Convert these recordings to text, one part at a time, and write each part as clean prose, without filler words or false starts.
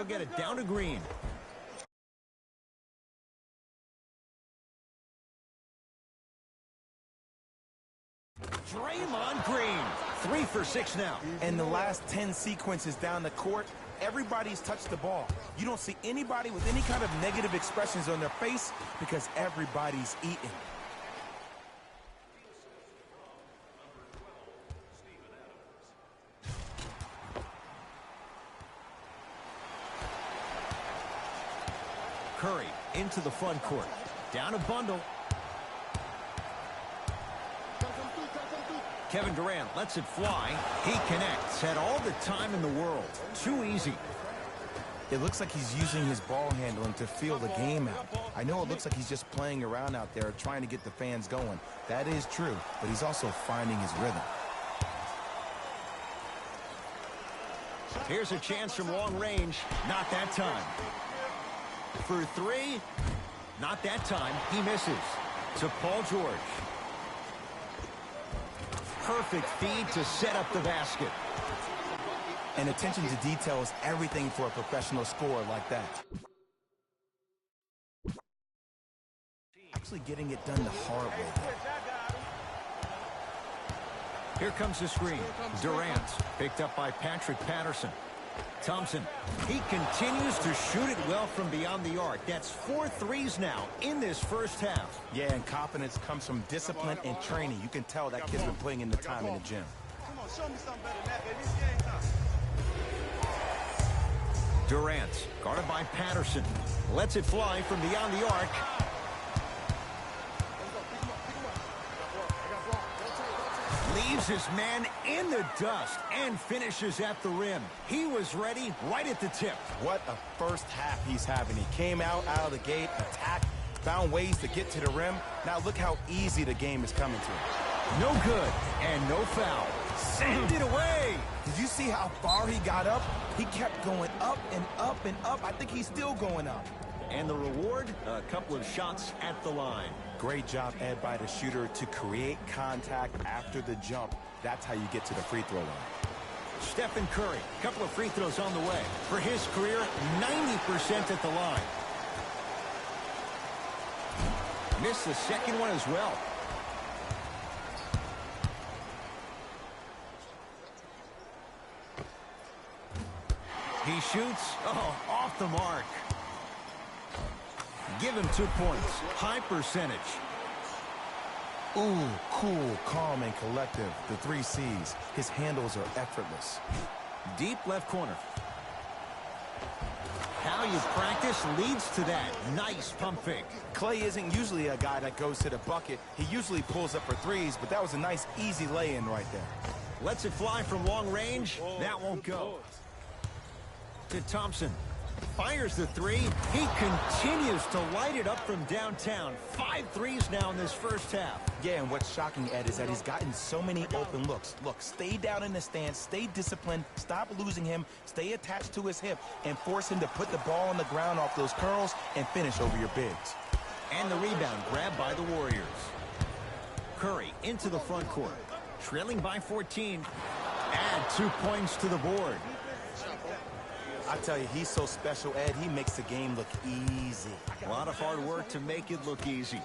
get it down to Green. Draymond Green, 3 for 6 now. In the last 10 sequences down the court, everybody's touched the ball. You don't see anybody with any kind of negative expressions on their face because everybody's eating. Curry into the front court. Down a bundle. Kevin Durant lets it fly. He connects. Had all the time in the world. Too easy. It looks like he's using his ball handling to feel the game out. I know it looks like he's just playing around out there trying to get the fans going. That is true, but he's also finding his rhythm. Here's a chance from long range. Not that time. For 3. Not that time. He misses. To Paul George. Perfect feed to set up the basket. And attention to detail is everything for a professional scorer like that. Actually getting it done the hard way. Here comes the screen. Durant picked up by Patrick Patterson. Thompson, he continues to shoot it well from beyond the arc. That's 4 threes now in this first half. Yeah, and confidence comes from discipline and training. You can tell that kid's been putting in the time in the gym. Come on, show me something better than that, baby. This game's up. Durant, guarded by Patterson, lets it fly from beyond the arc. Leaves his man in the dust and finishes at the rim. He was ready right at the tip. What a first half he's having. He came out of the gate, attacked, found ways to get to the rim. Now look how easy the game is coming to him. No good and no foul. Send it away. Did you see how far he got up? He kept going up and up and up. I think he's still going up. And the reward, a couple of shots at the line. Great job, Ed, by the shooter to create contact after the jump. That's how you get to the free throw line. Stephen Curry, a couple of free throws on the way. For his career, 90% at the line. Missed the second one as well. He shoots, off the mark. Give him 2 points. High percentage. Ooh, cool, calm, and collective. The 3 C's. His handles are effortless. Deep left corner. How you practice leads to that. Nice pump fake. Klay isn't usually a guy that goes to the bucket. He usually pulls up for threes, but that was a nice, easy lay-in right there. Lets it fly from long range. That won't go. To Thompson. Fires the 3. He continues to light it up from downtown. 5 threes now in this first half. Yeah, and what's shocking, Ed, is that he's gotten so many open looks. Look, stay down in the stance, stay disciplined, stop losing him, stay attached to his hip, and force him to put the ball on the ground off those curls and finish over your bigs. And the rebound grabbed by the Warriors. Curry into the front court. Trailing by 14. Add 2 points to the board. I tell you, he's so special, Ed. He makes the game look easy. A lot of hard work to make it look easy.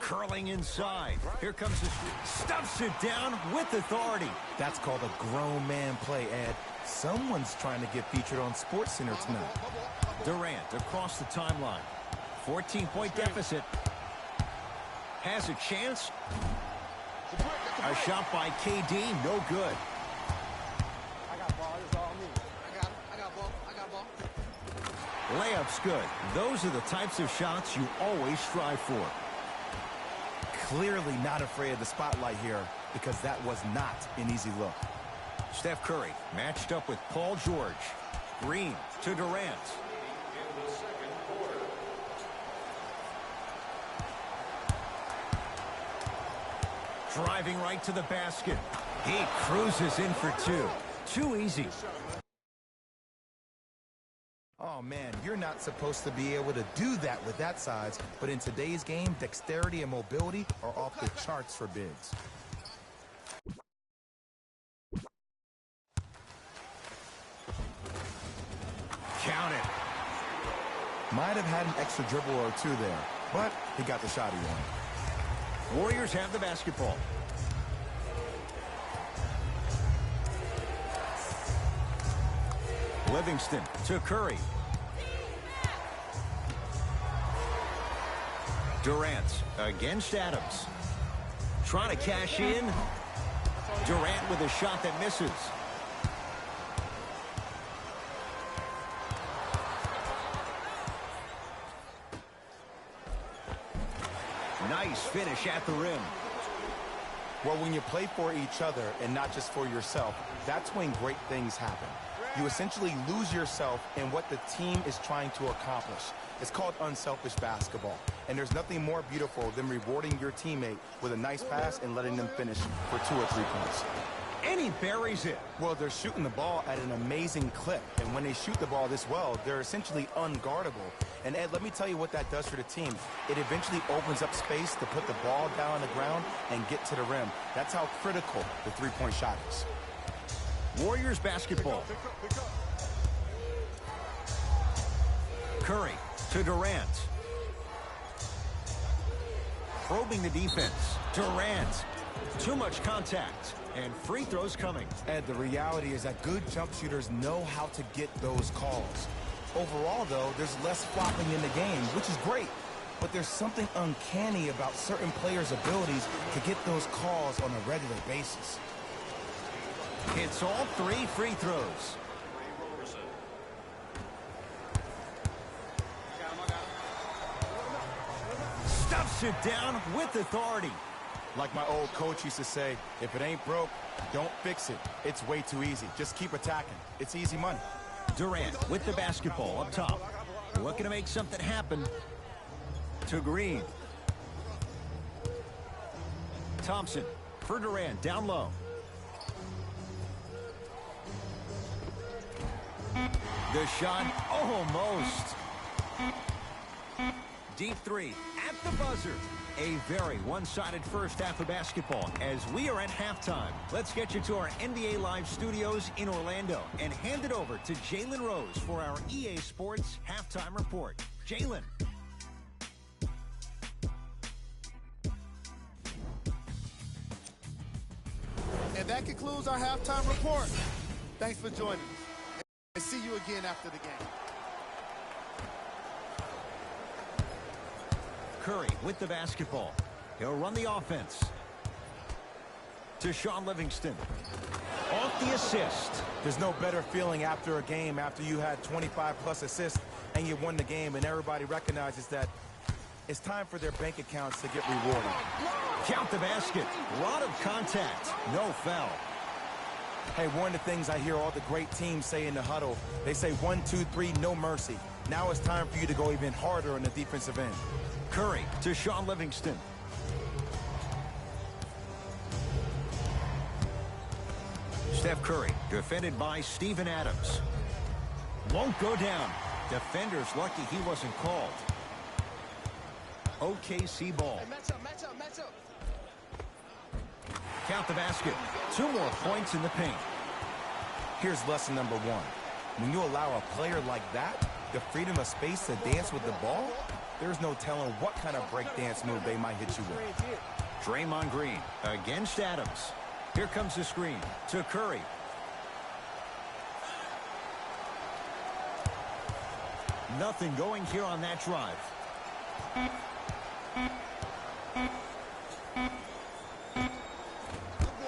Curling inside. Here comes the stuffs it down with authority. That's called a grown man play, Ed. Someone's trying to get featured on SportsCenter tonight. Durant across the timeline. 14-point deficit. Has a chance. A shot by KD, no good. Layup's good. Those are the types of shots you always strive for. Clearly not afraid of the spotlight here because that was not an easy look. Steph Curry matched up with Paul George. Green to Durant. Driving right to the basket. He cruises in for 2. Too easy. Oh, man, you're not supposed to be able to do that with that size, but in today's game, dexterity and mobility are off the charts for bigs. Might have had an extra dribble or two there, but he got the shot he wanted. Warriors have the basketball. Livingston to Curry. Durant against Adams. Trying to cash in. Durant with a shot that misses. Nice finish at the rim. Well, when you play for each other and not just for yourself, that's when great things happen. You essentially lose yourself in what the team is trying to accomplish. It's called unselfish basketball. And there's nothing more beautiful than rewarding your teammate with a nice pass and letting them finish for 2 or 3 points. And he buries it. Well, they're shooting the ball at an amazing clip. And when they shoot the ball this well, they're essentially unguardable. And Ed, let me tell you what that does for the team. It eventually opens up space to put the ball down on the ground and get to the rim. That's how critical the three-point shot is. Warriors basketball. Curry to Durant. Probing the defense. Durant. Too much contact. And free throws coming. Ed, the reality is that good jump shooters know how to get those calls. Overall, though, there's less flopping in the game, which is great. But there's something uncanny about certain players' abilities to get those calls on a regular basis. It's all 3 free throws. Stuffs it down with authority. Like my old coach used to say, if it ain't broke, don't fix it. It's way too easy. Just keep attacking. It's easy money. Durant with the basketball up top. Looking to make something happen. To Green. Thompson for Durant down low. The shot almost. Deep 3 at the buzzer. A very one-sided first half of basketball as we are at halftime. Let's get you to our NBA Live studios in Orlando and hand it over to Jalen Rose for our EA Sports halftime report. Jalen. And that concludes our halftime report. Thanks for joining us. And see you again after the game. Curry with the basketball. He'll run the offense. To Shaun Livingston. Off the assist. There's no better feeling after a game after you had 25-plus assists and you won the game and everybody recognizes that it's time for their bank accounts to get rewarded. Count the basket. Lot of contact. No foul. Hey, one of the things I hear all the great teams say in the huddle, they say 1, 2, 3, no mercy. Now it's time for you to go even harder on the defensive end. Curry to Shaun Livingston. Steph Curry defended by Steven Adams. Won't go down. Defenders lucky he wasn't called. OKC ball. Hey, match up. Count the basket. 2 more points in the paint. Here's lesson number 1. When you allow a player like that the freedom of space to dance with the ball, there's no telling what kind of breakdance move they might hit you with. Draymond Green against Adams. Here comes the screen to Curry. Nothing going here on that drive.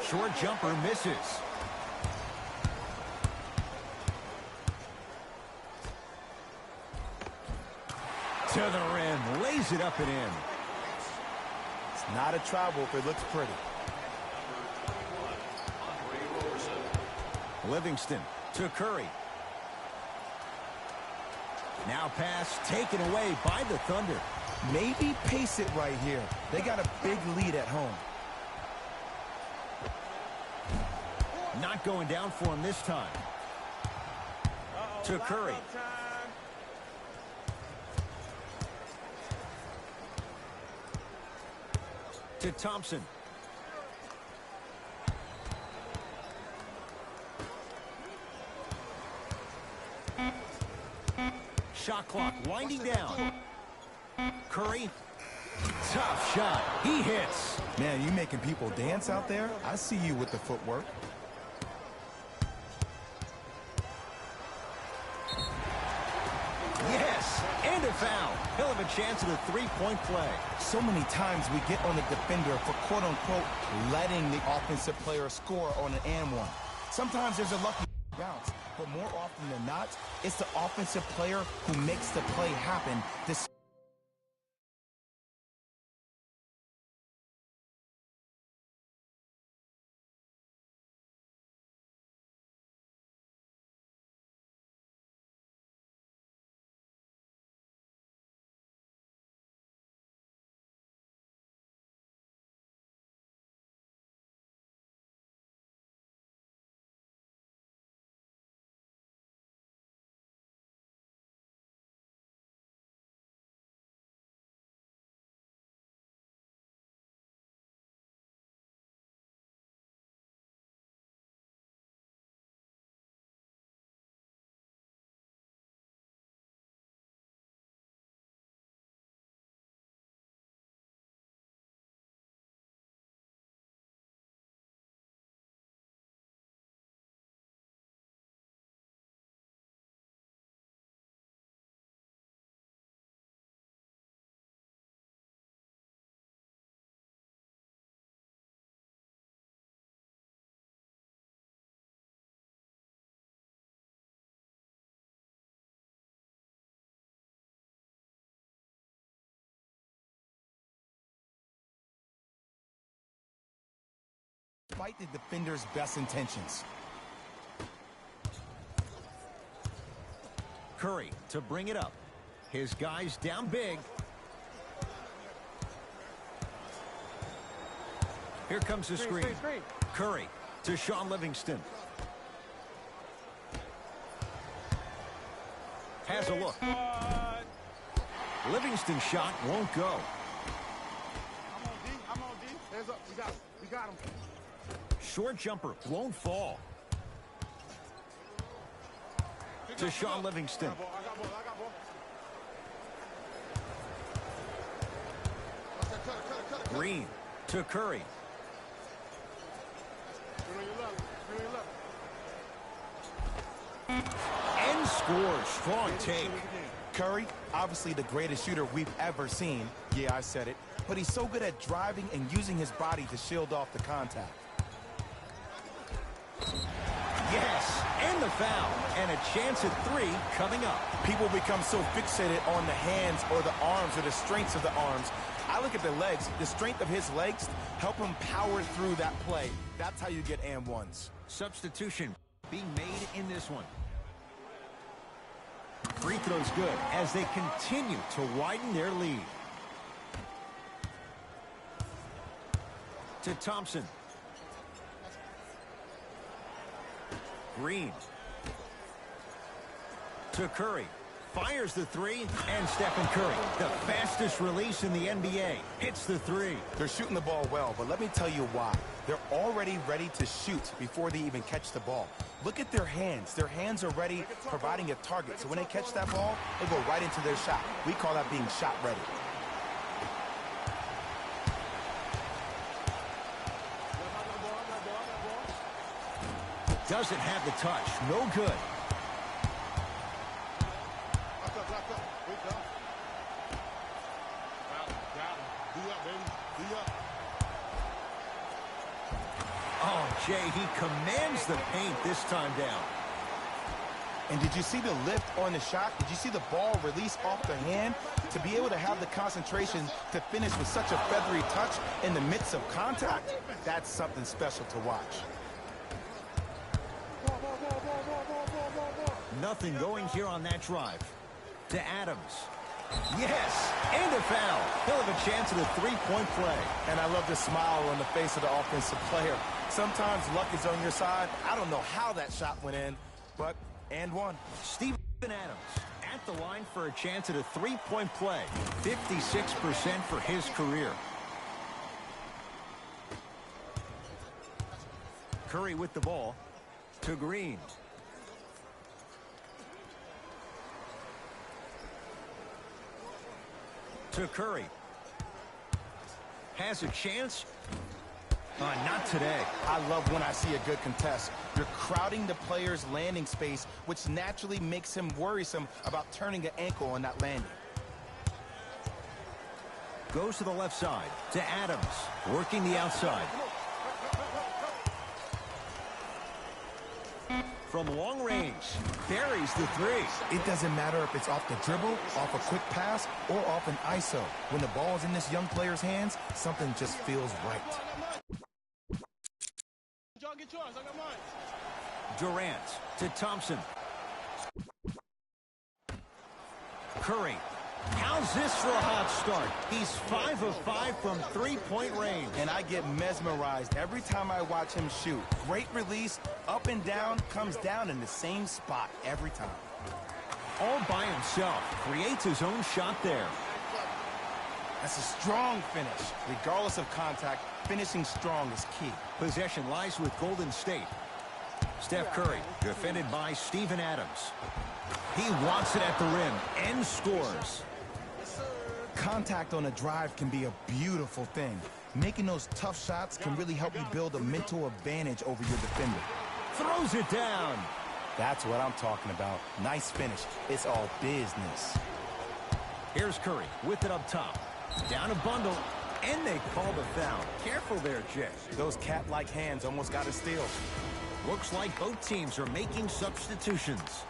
Short jumper misses. To the rim, lays it up and in. It's not a travel if it looks pretty. Livingston to Curry. Now pass taken away by the Thunder. Maybe pace it right here. They got a big lead at home. Not going down for him this time. To Curry. To Thompson. Shot clock winding down. Curry, tough shot. He hits. Man, you making people dance out there? I see you with the footwork. Yes, and a foul. He'll have a chance at a three-point play. So many times we get on the defender for quote-unquote letting the offensive player score on an and one. Sometimes there's a lucky bounce, but more often than not, it's the offensive player who makes the play happen. Despite the defender's best intentions. Curry to bring it up. His guys down big. Here comes the screen. Curry to Shaun Livingston. Has a look. Livingston's shot won't go. I'm on D. Hands up. We got him. Short jumper won't fall. To Shaun Livingston. I got ball. Cut. Green to Curry. And scores. Strong take. Curry, obviously the greatest shooter we've ever seen. Yeah, I said it. But he's so good at driving and using his body to shield off the contact. Yes, and the foul. And a chance at three coming up. People become so fixated on the hands or the arms or the strengths of the arms. I look at the legs. The strength of his legs help him power through that play. That's how you get and ones. Substitution being made in this one. Free throws good as they continue to widen their lead. To Thompson. Green. To Curry. Fires the three, and Stephen Curry, the fastest release in the NBA, hits the three. They're shooting the ball well, but let me tell you why. They're already ready to shoot before they even catch the ball. Look at their hands. Their hands are ready, providing a target. So when they catch that ball, they go right into their shot. We call that being shot ready. Doesn't have the touch. No good. Lock up. Good job. Got him. D up, baby. D up. Oh, Jay, he commands the paint this time down. And did you see the lift on the shot? Did you see the ball release off the hand? To be able to have the concentration to finish with such a feathery touch in the midst of contact, that's something special to watch. Nothing going here on that drive. To Adams. Yes, and a foul. He'll have a chance at a three-point play. And I love the smile on the face of the offensive player. Sometimes luck is on your side. I don't know how that shot went in, but and one. Steven Adams at the line for a chance at a three-point play. 56% for his career. Curry with the ball. To Green. to Curry. Has a chance. Not today. I love when I see a good contest. You're crowding the player's landing space, which naturally makes him worrisome about turning an ankle on that landing. Goes to the left side to Adams, working the outside. From long range, buries the three. It doesn't matter if it's off the dribble, off a quick pass, or off an ISO. When the ball's in this young player's hands, something just feels right. Durant to Thompson. Curry. How's this for a hot start? He's 5 of 5 from three-point range. And I get mesmerized every time I watch him shoot. Great release, up and down, comes down in the same spot every time. All by himself, creates his own shot there. That's a strong finish. Regardless of contact, finishing strong is key. Possession lies with Golden State. Steph Curry, defended by Steven Adams. He wants it at the rim and scores. Contact on a drive can be a beautiful thing. Making those tough shots can really help you build a mental advantage over your defender. Throws it down. That's what I'm talking about. Nice finish. It's all business. Here's Curry with it up top. Down a bundle, and they call the foul. Careful there, Jay. Those cat-like hands almost got a steal. Looks like both teams are making substitutions.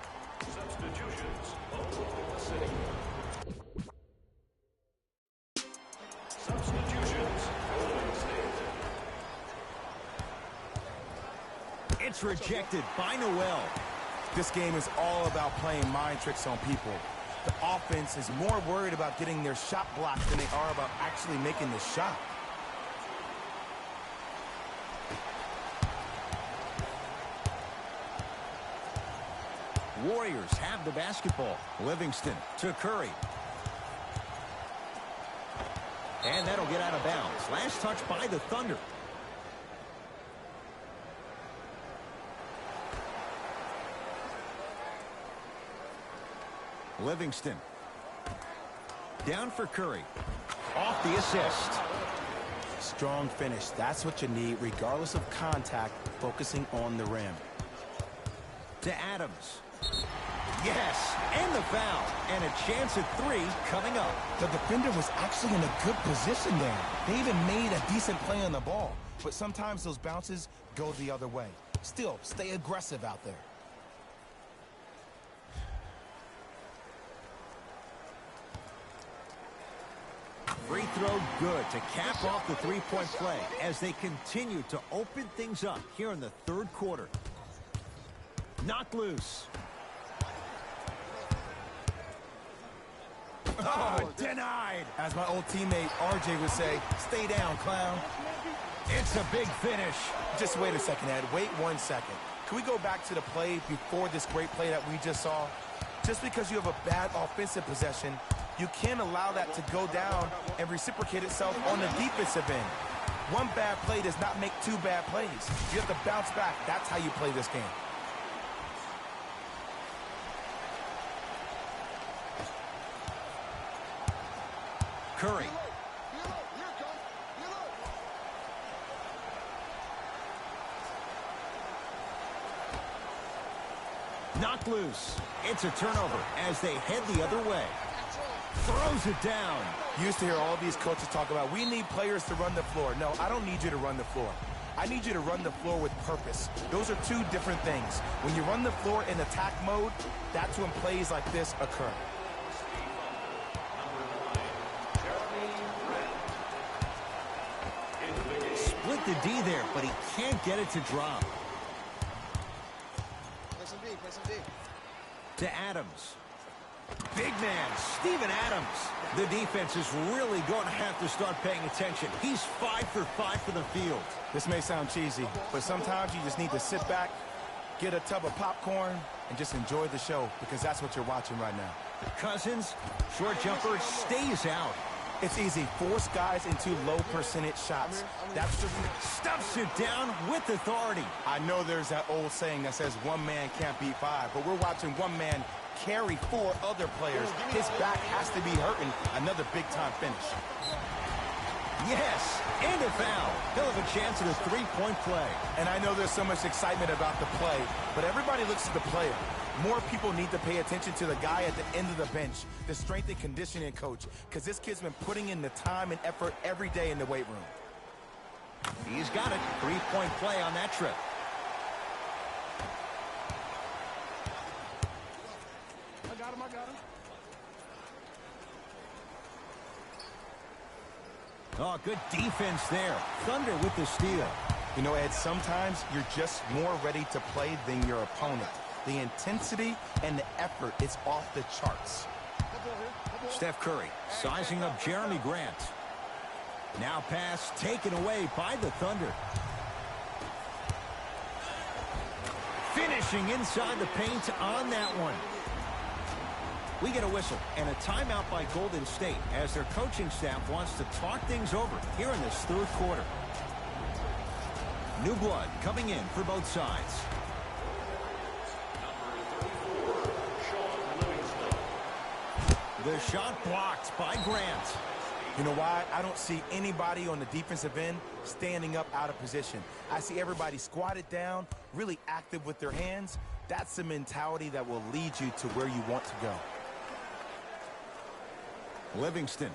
It's rejected by Noel. This game is all about playing mind tricks on people. The offense is more worried about getting their shot blocked than they are about actually making the shot. Warriors have the basketball. Livingston to Curry. And that'll get out of bounds. Last touch by the Thunder. Livingston. Down for Curry. Off the assist. Strong finish. That's what you need, regardless of contact, focusing on the rim. To Adams. Yes, and the foul. And a chance at three coming up. The defender was actually in a good position there. They even made a decent play on the ball. But sometimes those bounces go the other way. Still, stay aggressive out there. Free throw good to cap off the three-point play as they continue to open things up here in the third quarter. Knocked loose. Oh, denied. As my old teammate RJ would say, stay down, clown. It's a big finish. Just wait a second, Ed. Wait 1 second. Can we go back to the play before this great play that we just saw? Just because you have a bad offensive possession, you can't allow that to go down and reciprocate itself on the defensive end. One bad play does not make two bad plays. You have to bounce back. That's how you play this game. Curry. Knocked loose. It's a turnover as they head the other way. Throws it down. Used to hear all these coaches talk about, we need players to run the floor. No, I don't need you to run the floor. I need you to run the floor with purpose. Those are two different things. When you run the floor in attack mode, that's when plays like this occur. Split the D there, but he can't get it to drop. Play some D. To Adams. Big man, Steven Adams. The defense is really going to have to start paying attention. He's 5 for 5 for the field. This may sound cheesy, but sometimes you just need to sit back, get a tub of popcorn, and just enjoy the show, because that's what you're watching right now. Cousins, short jumper, stays out. It's easy. Force guys into low percentage shots. That's the Stuffs it down with authority. I know there's that old saying that says one man can't beat five, but we're watching one man carry 4 other players. His back has to be hurting. Another big-time finish. Yes, and a foul. He'll have a chance at a 3-point play. And I know there's so much excitement about the play, but everybody looks at the player. More people need to pay attention to the guy at the end of the bench, the strength and conditioning coach, because this kid's been putting in the time and effort every day in the weight room. He's got it. 3-point play on that trip. I got him. Oh, good defense there. Thunder with the steal. You know, Ed, sometimes you're just more ready to play than your opponent. The intensity and the effort, it's off the charts. Steph Curry sizing up Jeremy Grant. Now pass taken away by the Thunder. Finishing inside the paint on that one. We get a whistle and a timeout by Golden State as their coaching staff wants to talk things over here in this 3rd quarter. New blood coming in for both sides. The shot blocked by Grant. You know why? I don't see anybody on the defensive end standing up out of position. I see everybody squatted down, really active with their hands. That's the mentality that will lead you to where you want to go. Livingston